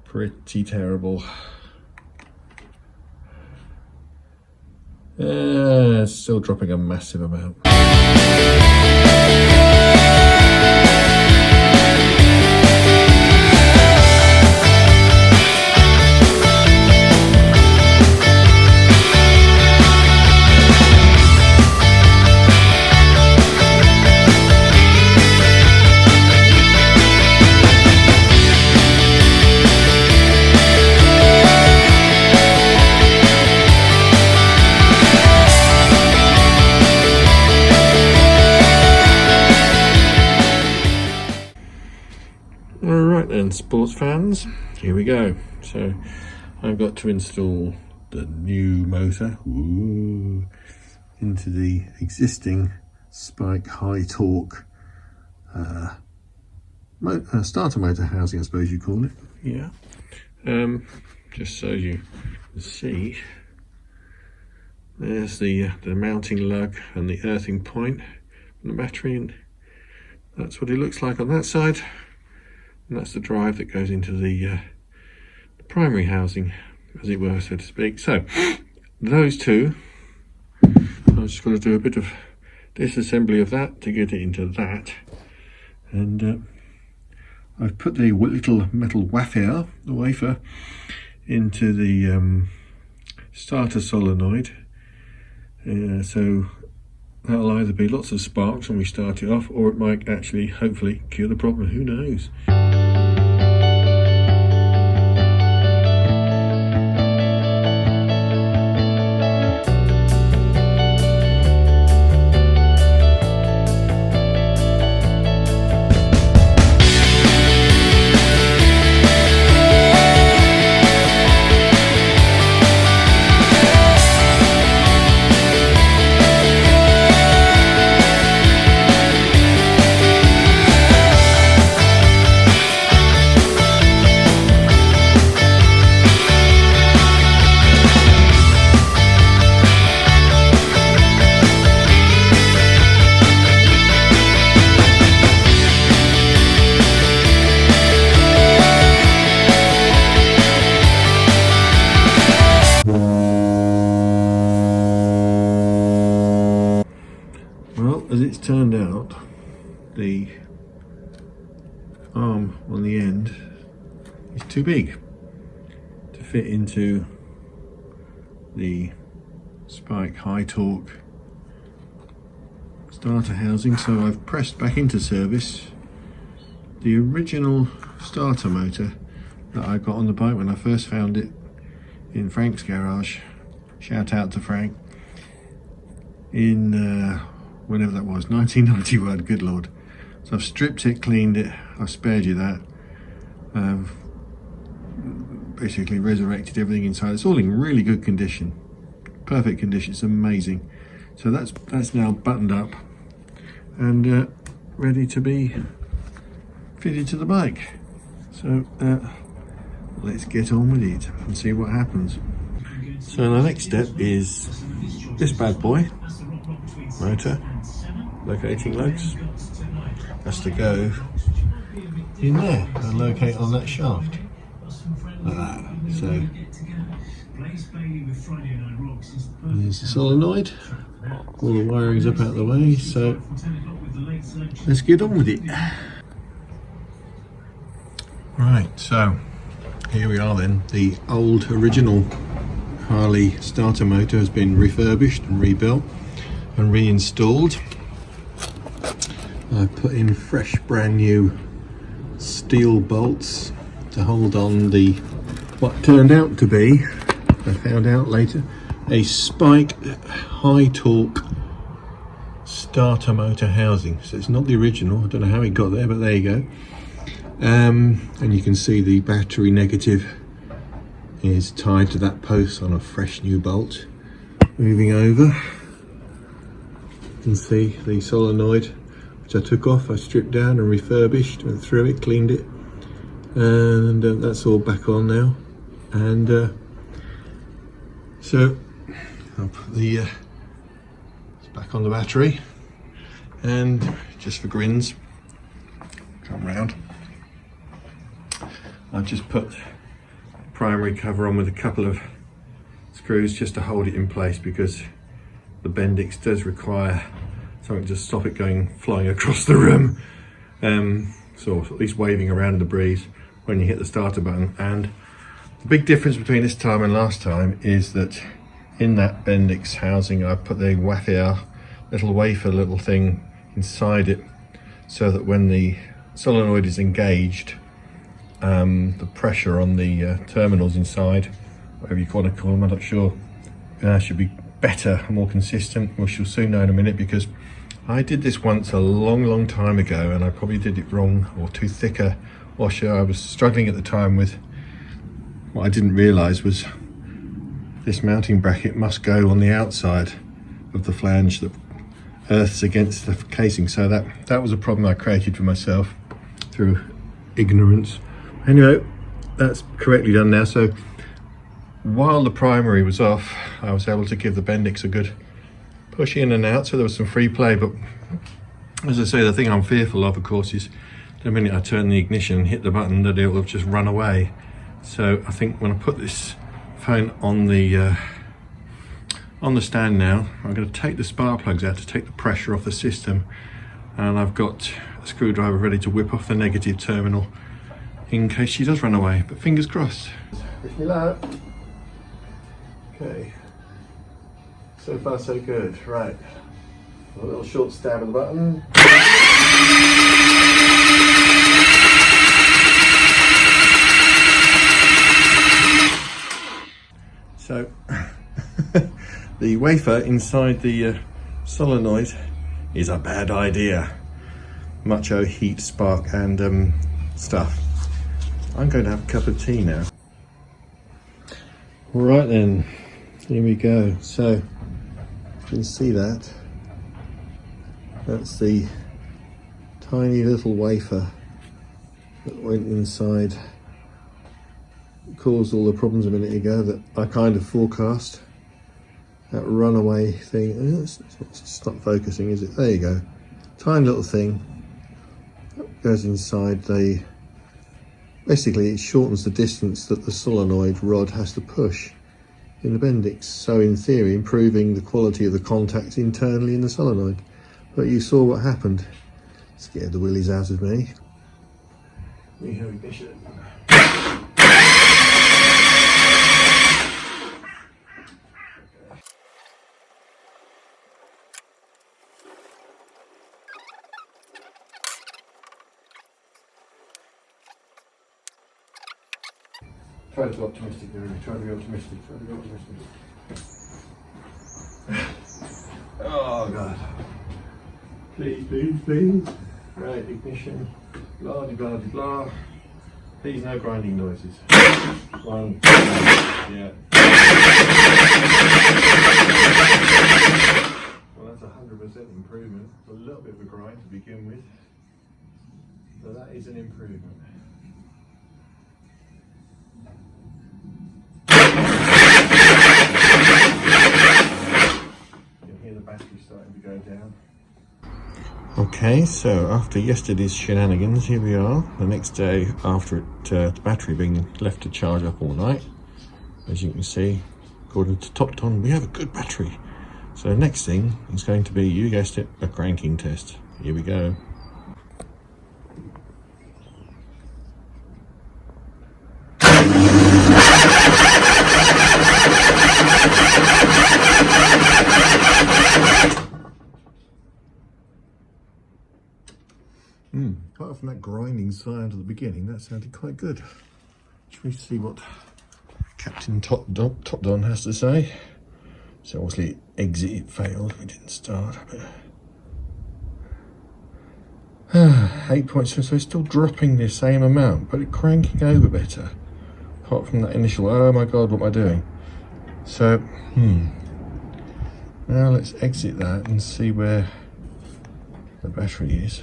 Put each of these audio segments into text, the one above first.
Pretty terrible. Still dropping a massive amount. Alright then, sports fans, here we go. So I've got to install the new motor into the existing Spike high torque starter motor housing, I suppose you call it. Yeah. Just so you can see, there's the mounting lug and the earthing point from the battery, and that's what it looks like on that side. And that's the drive that goes into the primary housing, as it were, so to speak. So those two, I've just got to do a bit of disassembly of that to get it into that. And I've put the little metal wafer into the starter solenoid. So that'll either be lots of sparks when we start it off, or it might actually, hopefully, cure the problem. Who knows? Well, as it's turned out, the arm on the end is too big to fit into the Spike high torque starter housing, so I've pressed back into service the original starter motor that I got on the bike when I first found it in Frank's garage. Shout out to Frank. In whenever that was, 1991, good lord. So I've stripped it, cleaned it, I've spared you that. I've basically resurrected everything inside. It's all in really good condition, perfect condition, it's amazing. So that's now buttoned up and ready to be fitted to the bike. So let's get on with it and see what happens. So the next step is this bad boy motor, locating lugs, has to go in there and locate on that shaft like that. So there's the solenoid, all the wiring's up out of the way, so let's get on with it. Right, so here we are then. The old original Harley starter motor has been refurbished and rebuilt and reinstalled. I put in fresh brand new steel bolts to hold on the what turned out to be, I found out later, a Spike high torque starter motor housing. So it's not the original, I don't know how it got there, but there you go. And you can see the battery negative is tied to that post on a fresh new bolt. Moving over, you can see the solenoid, which I took off, I stripped down and refurbished, went through it, cleaned it, and that's all back on now. And so I'll put the it's back on the battery, and just for grins, come round, I've just put primary cover on with a couple of screws just to hold it in place, because the Bendix does require something to stop it flying across the room, so at least waving around in the breeze when you hit the starter button. And the big difference between this time and last time is that in that Bendix housing I put the wafer little thing inside it, so that when the solenoid is engaged, the pressure on the terminals inside, whatever you want to call them, I'm not sure, should be better, more consistent. Which you'll soon know in a minute, because I did this once a long time ago and I probably did it wrong, or too thick a washer. I was struggling at the time with what I didn't realise was this mounting bracket must go on the outside of the flange that earths against the casing. So that was a problem I created for myself through ignorance. Anyway, that's correctly done now. So while the primary was off, I was able to give the Bendix a good push in and out, so there was some free play. But as I say, the thing I'm fearful of course, is the minute I turn the ignition and hit the button, that it will just run away. So I think when I put this phone on the stand now, I'm going to take the spark plugs out to take the pressure off the system, and I've got a screwdriver ready to whip off the negative terminal in case she does run away, but fingers crossed. Wish me luck. Okay, so far so good. Right, a little short stab of the button. So the wafer inside the solenoid is a bad idea. Mucho heat, spark and stuff. I'm going to have a cup of tea now. Right then, here we go. So you can see that's the tiny little wafer that went inside, caused all the problems a minute ago that I kind of forecast. That runaway thing, it's not focusing, is it? There you go. Tiny little thing that goes inside the, basically it shortens the distance that the solenoid rod has to push in the Bendix, so in theory improving the quality of the contact internally in the solenoid. But you saw what happened. Scared the willies out of me. We have ignition. Try to be optimistic, try to be optimistic. Oh God. Please. Right, ignition. Blah de blah de blah. Please, no grinding noises. One. Yeah. Well, that's 100% improvement. A little bit of a grind to begin with. So that is an improvement. Battery starting to go down. Okay, so after yesterday's shenanigans, here we are the next day after the battery being left to charge up all night. As you can see, according to TopTon, we have a good battery. So the next thing is going to be, you guessed it, a cranking test. Here we go. Apart from that grinding sound at the beginning, that sounded quite good. Should we see what Captain TopDon has to say? So obviously exit failed, we didn't start. 8.7, so it's still dropping the same amount, but it's cranking over better. Apart from that initial, oh my God, what am I doing? So, now let's exit that and see where the battery is.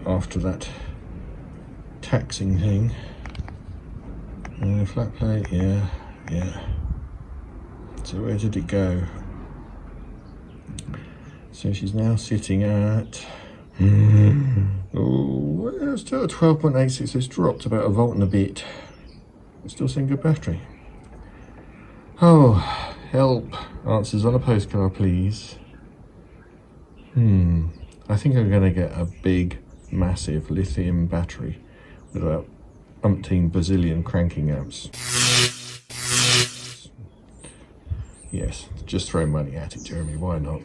After that taxing thing. Flat plate, yeah. So where did it go? So she's now sitting at oh, well, still at 12.86, so it's dropped about a volt and a bit. Still saying good battery. Oh, help. Answers on a postcard, please. I think I'm going to get a big, massive lithium battery with about umpteen bazillion cranking amps. Yes, just throw money at it, Jeremy, why not?